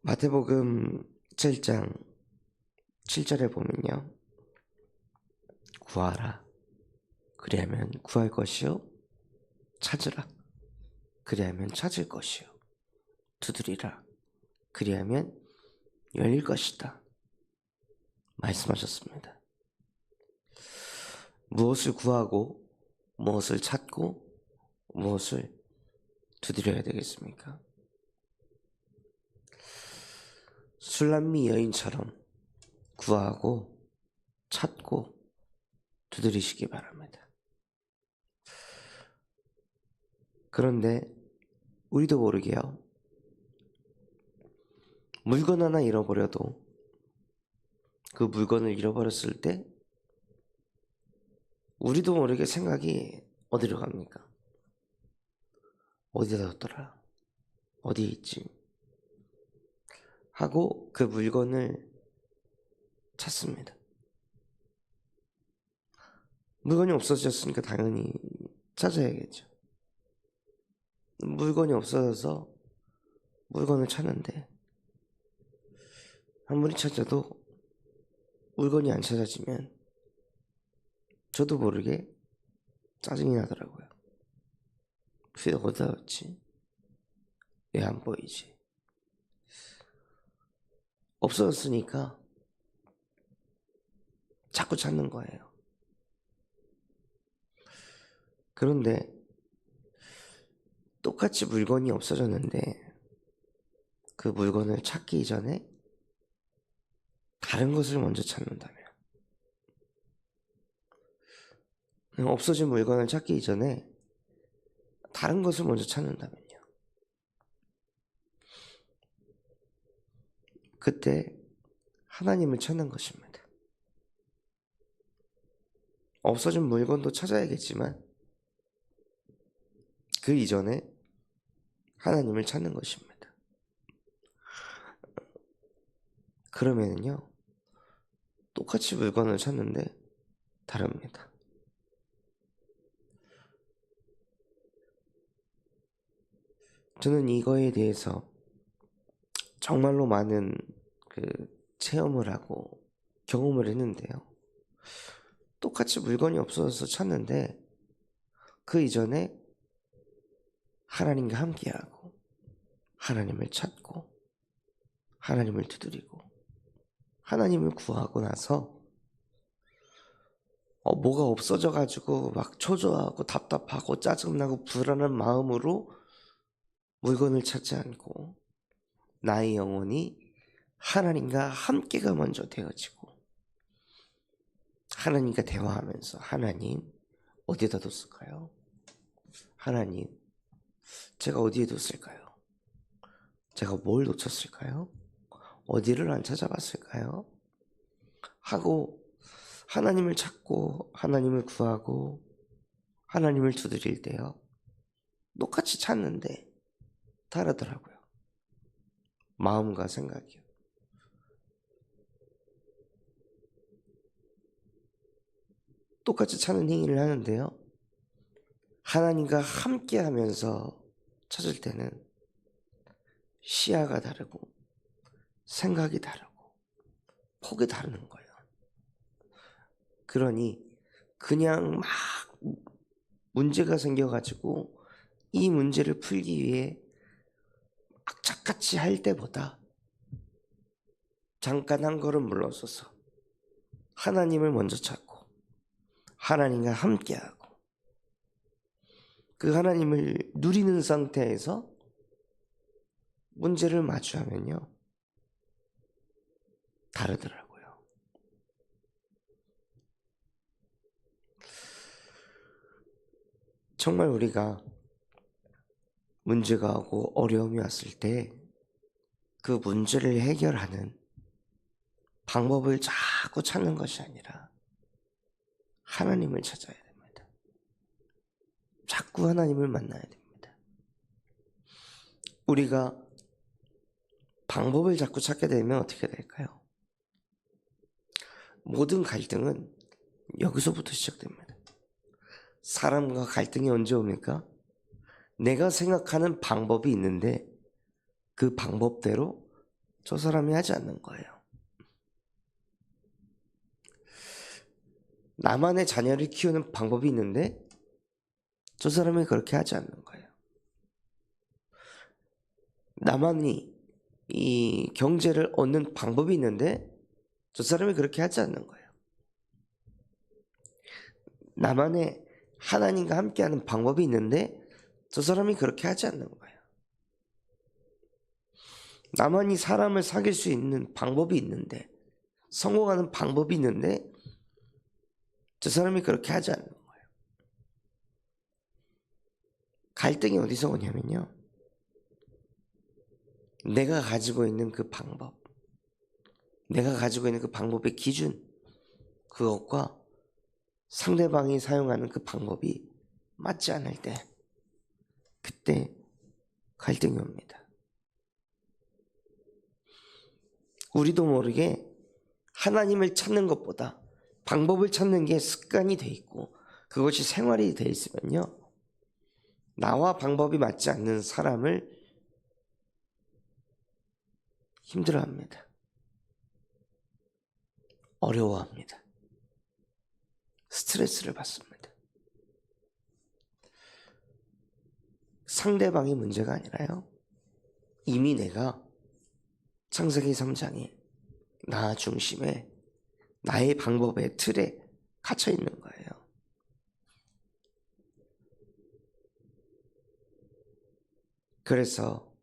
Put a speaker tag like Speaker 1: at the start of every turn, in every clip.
Speaker 1: 마태복음 7장 7절에 보면요. 구하라. 그리하면 구할 것이요. 찾으라. 그리하면 찾을 것이요. 두드리라. 그리하면 열릴 것이다. 말씀하셨습니다. 무엇을 구하고 무엇을 찾고 무엇을 두드려야 되겠습니까? 술람미 여인처럼 구하고 찾고 두드리시기 바랍니다. 그런데 우리도 모르게요. 물건 하나 잃어버려도 그 물건을 잃어버렸을 때 우리도 모르게 생각이 어디로 갑니까? 어디다 뒀더라? 어디에 있지? 하고 그 물건을 찾습니다. 물건이 없어졌으니까 당연히 찾아야겠죠. 물건이 없어져서 물건을 찾는데 아무리 찾아도 물건이 안 찾아지면 저도 모르게 짜증이 나더라고요. 그게 어디다 뒀지? 왜 안 보이지? 없어졌으니까 자꾸 찾는 거예요. 그런데 똑같이 물건이 없어졌는데 그 물건을 찾기 이전에 다른 것을 먼저 찾는다면, 없어진 물건을 찾기 이전에 다른 것을 먼저 찾는다면요. 그때 하나님을 찾는 것입니다. 없어진 물건도 찾아야겠지만 그 이전에 하나님을 찾는 것입니다. 그러면은요, 똑같이 물건을 찾는데 다릅니다. 저는 이거에 대해서 정말로 많은 체험을 하고 경험을 했는데요. 똑같이 물건이 없어져서 찾는데 그 이전에 하나님과 함께하고 하나님을 찾고 하나님을 두드리고 하나님을 구하고 나서 뭐가 없어져가지고 막 초조하고 답답하고 짜증나고 불안한 마음으로 물건을 찾지 않고 나의 영혼이 하나님과 함께가 먼저 되어지고 하나님과 대화하면서 하나님 어디에다 뒀을까요? 하나님 제가 어디에 뒀을까요? 제가 뭘 놓쳤을까요? 어디를 안 찾아봤을까요? 하고 하나님을 찾고 하나님을 구하고 하나님을 두드릴 때요. 똑같이 찾는데 다르더라고요. 마음과 생각이요. 똑같이 찾는 행위를 하는데요. 하나님과 함께 하면서 찾을 때는 시야가 다르고 생각이 다르고 폭이 다르는 거예요. 그러니 그냥 막 문제가 생겨가지고 이 문제를 풀기 위해 악착같이 할 때보다 잠깐 한 걸음 물러서서 하나님을 먼저 찾고 하나님과 함께하고 그 하나님을 누리는 상태에서 문제를 마주하면요 다르더라고요. 정말 우리가 문제가 오고 어려움이 왔을 때 그 문제를 해결하는 방법을 자꾸 찾는 것이 아니라 하나님을 찾아야 됩니다. 자꾸 하나님을 만나야 됩니다. 우리가 방법을 자꾸 찾게 되면 어떻게 될까요? 모든 갈등은 여기서부터 시작됩니다. 사람과 갈등이 언제 옵니까? 내가 생각하는 방법이 있는데 그 방법대로 저 사람이 하지 않는 거예요. 나만의 자녀를 키우는 방법이 있는데 저 사람이 그렇게 하지 않는 거예요. 나만이 이 경제를 얻는 방법이 있는데 저 사람이 그렇게 하지 않는 거예요. 나만의 하나님과 함께하는 방법이 있는데 저 사람이 그렇게 하지 않는 거예요. 나만이 사람을 사귈 수 있는 방법이 있는데, 성공하는 방법이 있는데 저 사람이 그렇게 하지 않는 거예요. 갈등이 어디서 오냐면요, 내가 가지고 있는 그 방법, 내가 가지고 있는 그 방법의 기준, 그것과 상대방이 사용하는 그 방법이 맞지 않을 때, 그때 갈등이 옵니다. 우리도 모르게 하나님을 찾는 것보다 방법을 찾는 게 습관이 돼 있고 그것이 생활이 돼 있으면요, 나와 방법이 맞지 않는 사람을 힘들어합니다. 어려워합니다. 스트레스를 받습니다. 상대방이 문제가 아니라요, 이미 내가 창세기 3장에 나 중심에 나의 방법의 틀에 갇혀 있는 거예요. 그래서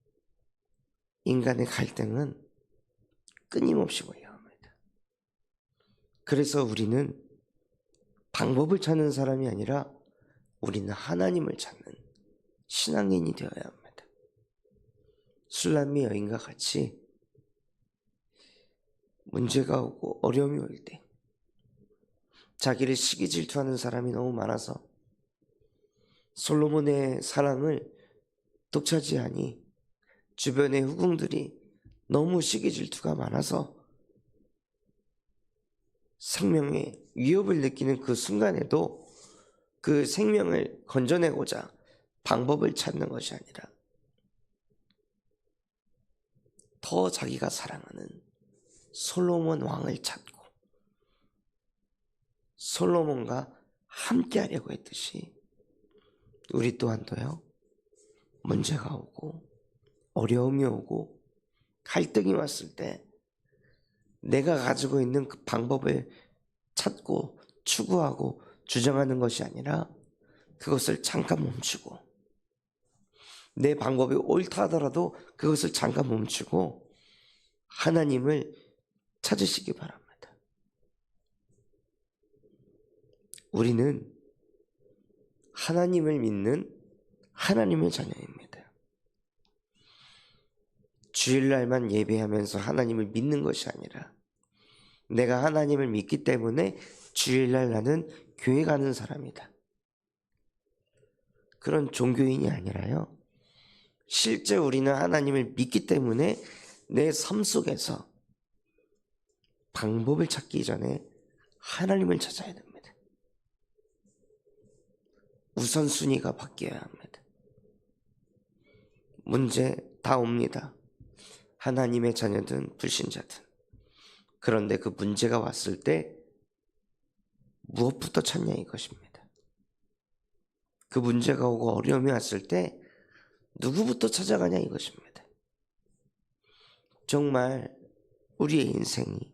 Speaker 1: 인간의 갈등은 끊임없이 위험합니다. 그래서 우리는 방법을 찾는 사람이 아니라 우리는 하나님을 찾는 신앙인이 되어야 합니다. 술람미 여인과 같이 문제가 오고 어려움이 올 때, 자기를 시기 질투하는 사람이 너무 많아서 솔로몬의 사랑을 독차지하니 주변의 후궁들이 너무 시기 질투가 많아서 생명의 위협을 느끼는 그 순간에도 그 생명을 건져내고자 방법을 찾는 것이 아니라 더 자기가 사랑하는 솔로몬 왕을 찾고 솔로몬과 함께 하려고 했듯이 우리 또한도요, 문제가 오고 어려움이 오고 갈등이 왔을 때 내가 가지고 있는 그 방법을 찾고 추구하고 주장하는 것이 아니라 그것을 잠깐 멈추고, 내 방법이 옳다 하더라도 그것을 잠깐 멈추고 하나님을 찾으시기 바랍니다. 우리는 하나님을 믿는 하나님의 자녀입니다. 주일날만 예배하면서 하나님을 믿는 것이 아니라 내가 하나님을 믿기 때문에 주일날 나는 교회 가는 사람이다, 그런 종교인이 아니라요, 실제 우리는 하나님을 믿기 때문에 내 삶 속에서 방법을 찾기 전에 하나님을 찾아야 됩니다. 우선순위가 바뀌어야 합니다. 문제 다 옵니다. 하나님의 자녀든 불신자든. 그런데 그 문제가 왔을 때 무엇부터 찾냐 이것입니다. 그 문제가 오고 어려움이 왔을 때 누구부터 찾아가냐 이것입니다. 정말 우리의 인생이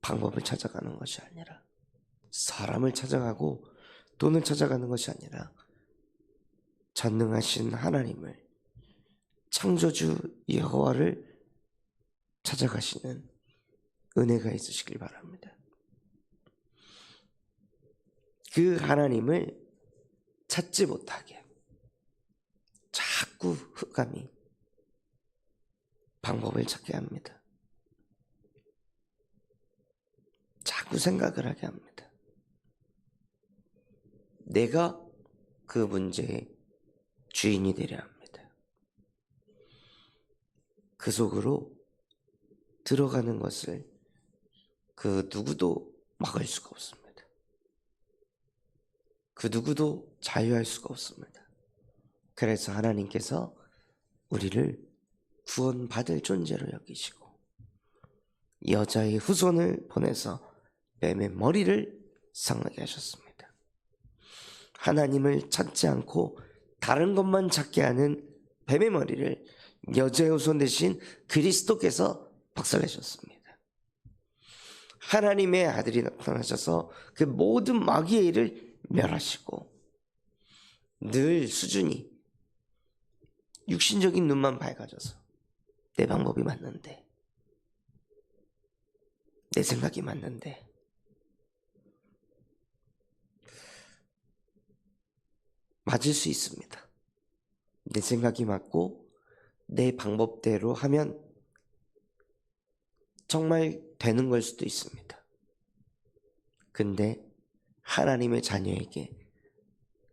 Speaker 1: 방법을 찾아가는 것이 아니라, 사람을 찾아가고 돈을 찾아가는 것이 아니라 전능하신 하나님을, 창조주 여호와를 찾아가시는 은혜가 있으시길 바랍니다. 그 하나님을 찾지 못하게 자꾸 흑감이 방법을 찾게 합니다. 자꾸 생각을 하게 합니다. 내가 그 문제의 주인이 되려 합니다. 그 속으로 들어가는 것을 그 누구도 막을 수가 없습니다. 그 누구도 자유할 수가 없습니다. 그래서 하나님께서 우리를 구원받을 존재로 여기시고 여자의 후손을 보내서 뱀의 머리를 상하게 하셨습니다. 하나님을 찾지 않고 다른 것만 찾게 하는 뱀의 머리를 여자의 후손 대신 그리스도께서 박살내셨습니다. 하나님의 아들이 나타나셔서 그 모든 마귀의 일을 멸하시고 늘 수준이 육신적인 눈만 밝아져서 내 방법이 맞는데, 내 생각이 맞는데, 맞을 수 있습니다. 내 생각이 맞고 내 방법대로 하면 정말 되는 걸 수도 있습니다. 근데 하나님의 자녀에게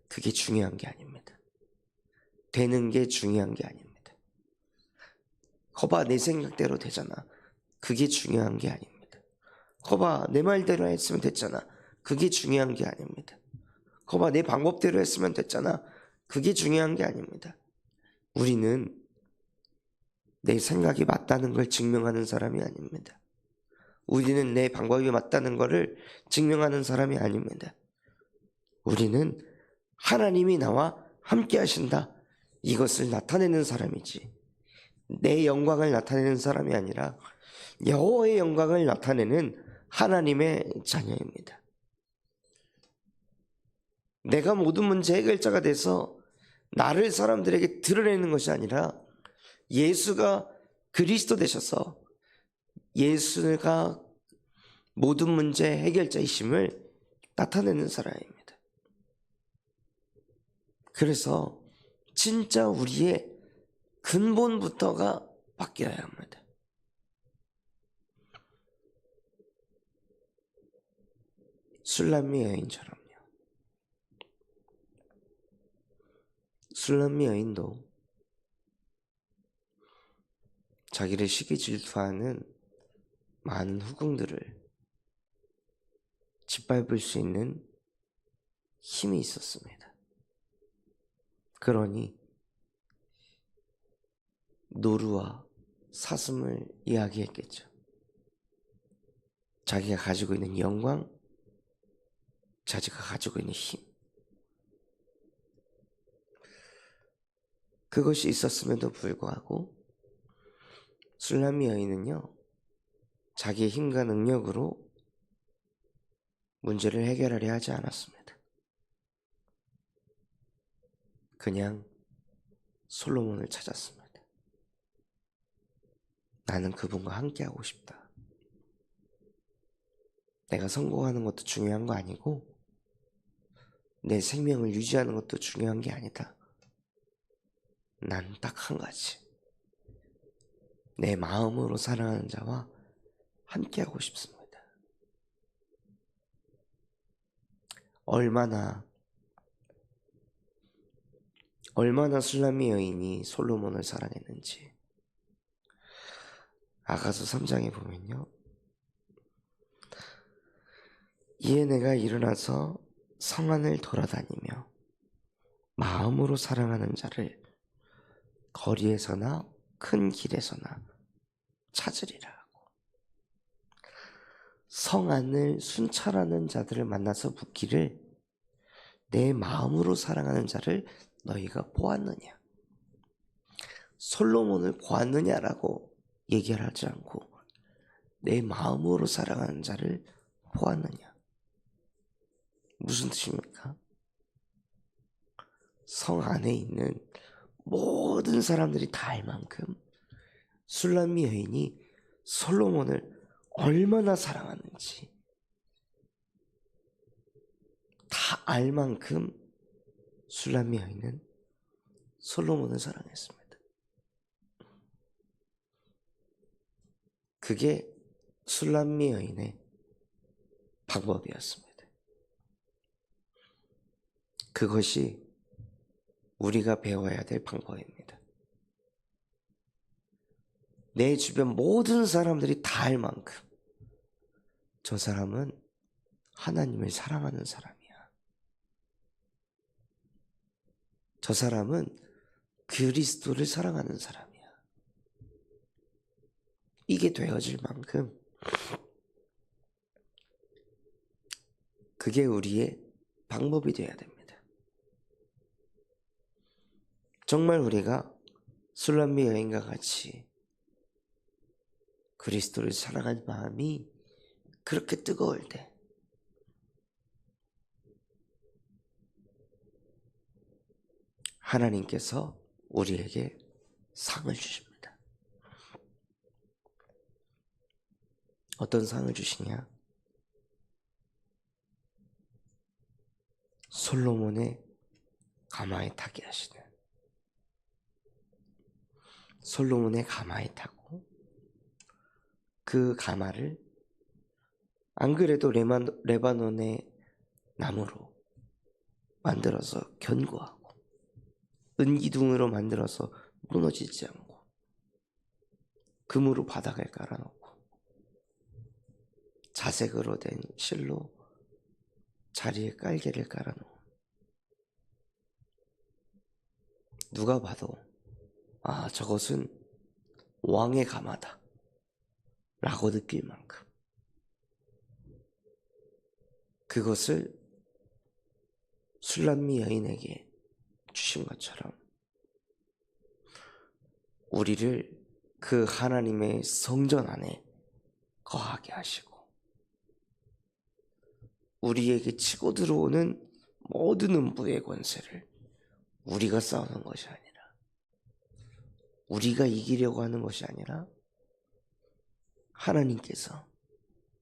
Speaker 1: 그게 중요한 게 아닙니다. 되는 게 중요한 게 아닙니다. 거봐, 내 생각대로 되잖아. 그게 중요한 게 아닙니다. 거봐, 내 말대로 했으면 됐잖아. 그게 중요한 게 아닙니다. 거봐, 내 방법대로 했으면 됐잖아. 그게 중요한 게 아닙니다. 우리는 내 생각이 맞다는 걸 증명하는 사람이 아닙니다. 우리는 내 방법이 맞다는 것을 증명하는 사람이 아닙니다. 우리는 하나님이 나와 함께 하신다, 이것을 나타내는 사람이지, 내 영광을 나타내는 사람이 아니라 여호와의 영광을 나타내는 하나님의 자녀입니다. 내가 모든 문제 해결자가 돼서 나를 사람들에게 드러내는 것이 아니라 예수가 그리스도 되셔서 예수가 모든 문제 해결자이심을 나타내는 사람입니다. 그래서 진짜 우리의 근본부터가 바뀌어야 합니다. 술람미 여인처럼요. 술람미 여인도 자기를 시기 질투하는 많은 후궁들을 짓밟을 수 있는 힘이 있었습니다. 그러니 노루와 사슴을 이야기했겠죠. 자기가 가지고 있는 영광, 자기가 가지고 있는 힘, 그것이 있었음에도 불구하고 술람미 여인은요, 자기의 힘과 능력으로 문제를 해결하려 하지 않았습니다. 그냥 솔로몬을 찾았습니다. 나는 그분과 함께하고 싶다. 내가 성공하는 것도 중요한 거 아니고 내 생명을 유지하는 것도 중요한 게 아니다. 난 딱 한 가지, 내 마음으로 사랑하는 자와 함께하고 싶습니다. 얼마나 술람미 여인이 솔로몬을 사랑했는지 아가서 3장에 보면요, 이에 내가 일어나서 성 안을 돌아다니며 마음으로 사랑하는 자를 거리에서나 큰 길에서나 찾으리라 하고, 성 안을 순찰하는 자들을 만나서 묻기를 내 마음으로 사랑하는 자를 너희가 보았느냐, 솔로몬을 보았느냐라고 얘기를 하지 않고 내 마음으로 사랑하는 자를 보았느냐. 무슨 뜻입니까? 성 안에 있는 모든 사람들이 다 알 만큼 술람미 여인이 솔로몬을 얼마나 사랑하는지 다 알 만큼 술람미 여인은 솔로몬을 사랑했습니다. 그게 술람미 여인의 방법이었습니다. 그것이 우리가 배워야 될 방법입니다. 내 주변 모든 사람들이 다 알 만큼 저 사람은 하나님을 사랑하는 사람이야. 저 사람은 그리스도를 사랑하는 사람이야. 이게 되어질 만큼 그게 우리의 방법이 되어야 됩니다. 정말 우리가 술람미 여인과 같이 그리스도를 사랑하는 마음이 그렇게 뜨거울 때 하나님께서 우리에게 상을 주십니다. 어떤 상을 주시냐? 솔로몬의 가마에 타게 하시는, 솔로몬의 가마에 타고 그 가마를 안 그래도 레바논의 나무로 만들어서 견고하고 은기둥으로 만들어서 무너지지 않고 금으로 바닥을 깔아놓고 자색으로 된 실로 자리에 깔개를 깔아놓은, 누가 봐도 아, 저것은 왕의 가마다 라고 느낄 만큼 그것을 술람미 여인에게 주신 것처럼 우리를 그 하나님의 성전 안에 거하게 하시고 우리에게 치고 들어오는 모든 음부의 권세를 우리가 싸우는 것이 아니라, 우리가 이기려고 하는 것이 아니라 하나님께서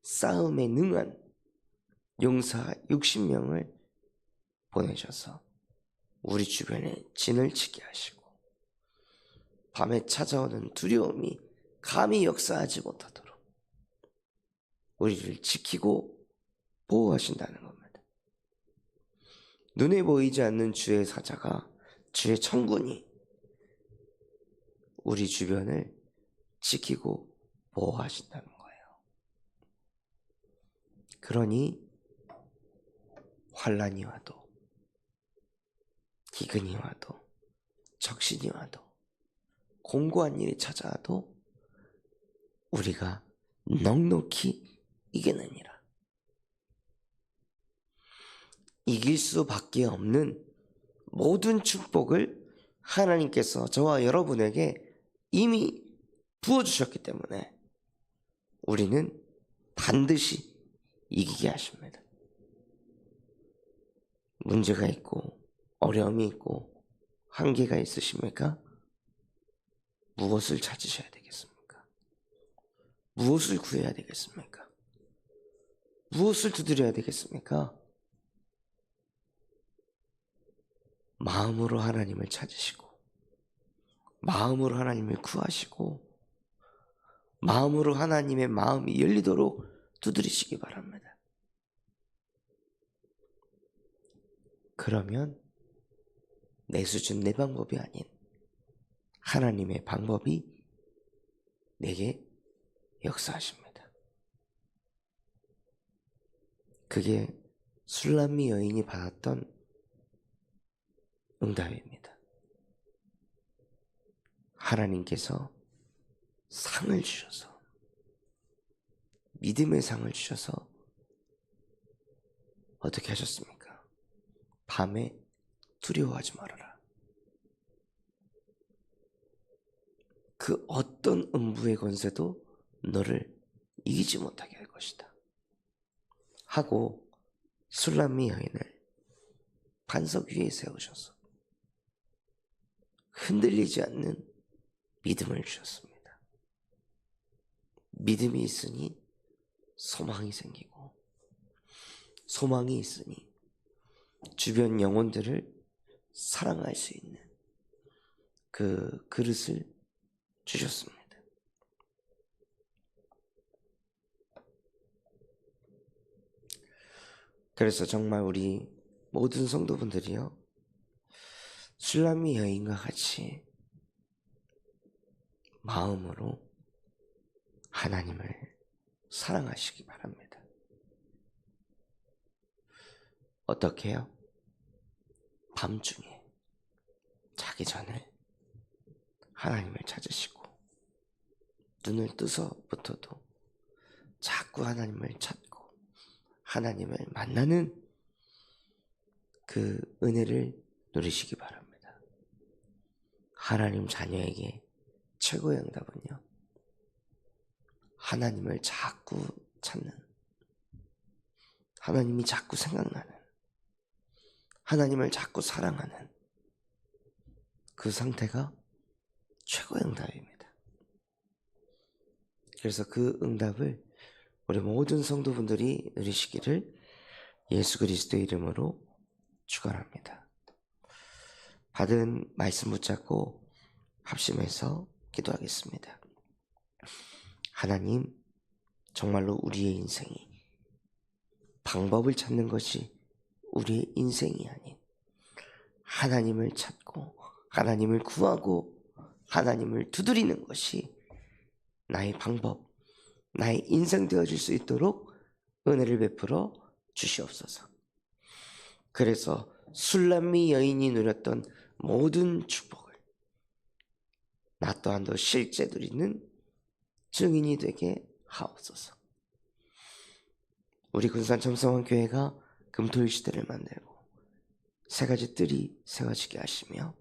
Speaker 1: 싸움에 능한 용사 60명을 보내셔서 우리 주변에 진을 치게 하시고 밤에 찾아오는 두려움이 감히 역사하지 못하도록 우리를 지키고 보호하신다는 겁니다. 눈에 보이지 않는 주의 사자가, 주의 천군이 우리 주변을 지키고 보호하신다는 거예요. 그러니 환난이 와도 기근이 와도 적신이 와도 공고한 일이 찾아와도 우리가 넉넉히 이기느니라. 이길 수밖에 없는 모든 축복을 하나님께서 저와 여러분에게 이미 부어주셨기 때문에 우리는 반드시 이기게 하십니다. 문제가 있고 어려움이 있고 한계가 있으십니까? 무엇을 찾으셔야 되겠습니까? 무엇을 구해야 되겠습니까? 무엇을 두드려야 되겠습니까? 마음으로 하나님을 찾으시고 마음으로 하나님을 구하시고 마음으로 하나님의 마음이 열리도록 두드리시기 바랍니다. 그러면 내 수준, 내 방법이 아닌 하나님의 방법이 내게 역사하십니다. 그게 술람미 여인이 받았던 응답입니다. 하나님께서 상을 주셔서, 믿음의 상을 주셔서 어떻게 하셨습니까? 밤에 두려워하지 말아라. 그 어떤 음부의 권세도 너를 이기지 못하게 할 것이다 하고 술람미 여인을 반석 위에 세우셔서 흔들리지 않는 믿음을 주셨습니다. 믿음이 있으니 소망이 생기고, 소망이 있으니 주변 영혼들을 사랑할 수 있는 그 그릇을 주셨습니다. 그래서 정말 우리 모든 성도분들이요, 술람미 여인과 같이 마음으로 하나님을 사랑하시기 바랍니다. 어떻게 해요? 밤중에 자기 전에 하나님을 찾으시고 눈을 뜨서부터도 자꾸 하나님을 찾고 하나님을 만나는 그 은혜를 누리시기 바랍니다. 하나님 자녀에게 최고의 응답은요, 하나님을 자꾸 찾는, 하나님이 자꾸 생각나는, 하나님을 자꾸 사랑하는 그 상태가 최고의 응답입니다. 그래서 그 응답을 우리 모든 성도분들이 누리시기를 예수 그리스도의 이름으로 축원합니다. 받은 말씀 붙잡고 합심해서 기도하겠습니다. 하나님, 정말로 우리의 인생이 방법을 찾는 것이 우리의 인생이 아닌 하나님을 찾고 하나님을 구하고 하나님을 두드리는 것이 나의 방법, 나의 인생 되어질 수 있도록 은혜를 베풀어 주시옵소서. 그래서 술람미 여인이 누렸던 모든 축복을 나 또한도 실제 누리는 증인이 되게 하옵소서. 우리 군산 점성원교회가 금토일 시대를 만들고 세 가지 뜰이 세워지게 하시며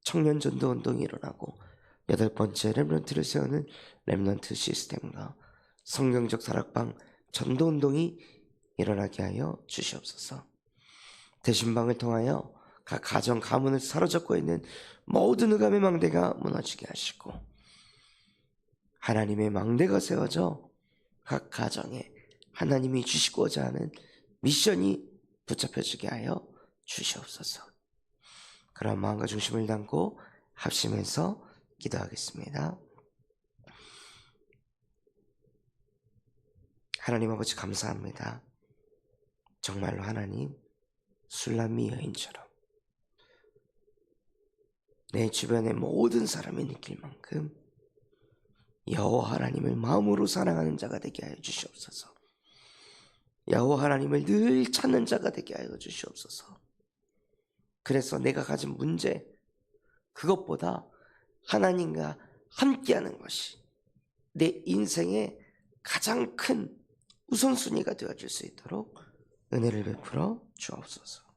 Speaker 1: 청년 전도 운동이 일어나고 8번째 렘넌트를 세우는 렘넌트 시스템과 성경적 다락방 전도 운동이 일어나게 하여 주시옵소서. 대신방을 통하여 각 가정 가문을 사로잡고 있는 모든 흑암의 망대가 무너지게 하시고 하나님의 망대가 세워져 각 가정에 하나님이 주시고자 하는 미션이 붙잡혀지게 하여 주시옵소서. 그런 마음과 중심을 담고 합심해서 기도하겠습니다. 하나님 아버지 감사합니다. 정말로 하나님, 술람미 여인처럼 내 주변의 모든 사람이 느낄 만큼 여호와 하나님을 마음으로 사랑하는 자가 되게 하여 주시옵소서. 여호와 하나님을 늘 찾는 자가 되게 하여 주시옵소서. 그래서 내가 가진 문제, 그것보다 하나님과 함께하는 것이 내 인생의 가장 큰 우선순위가 되어질 수 있도록 은혜를 베풀어 주옵소서.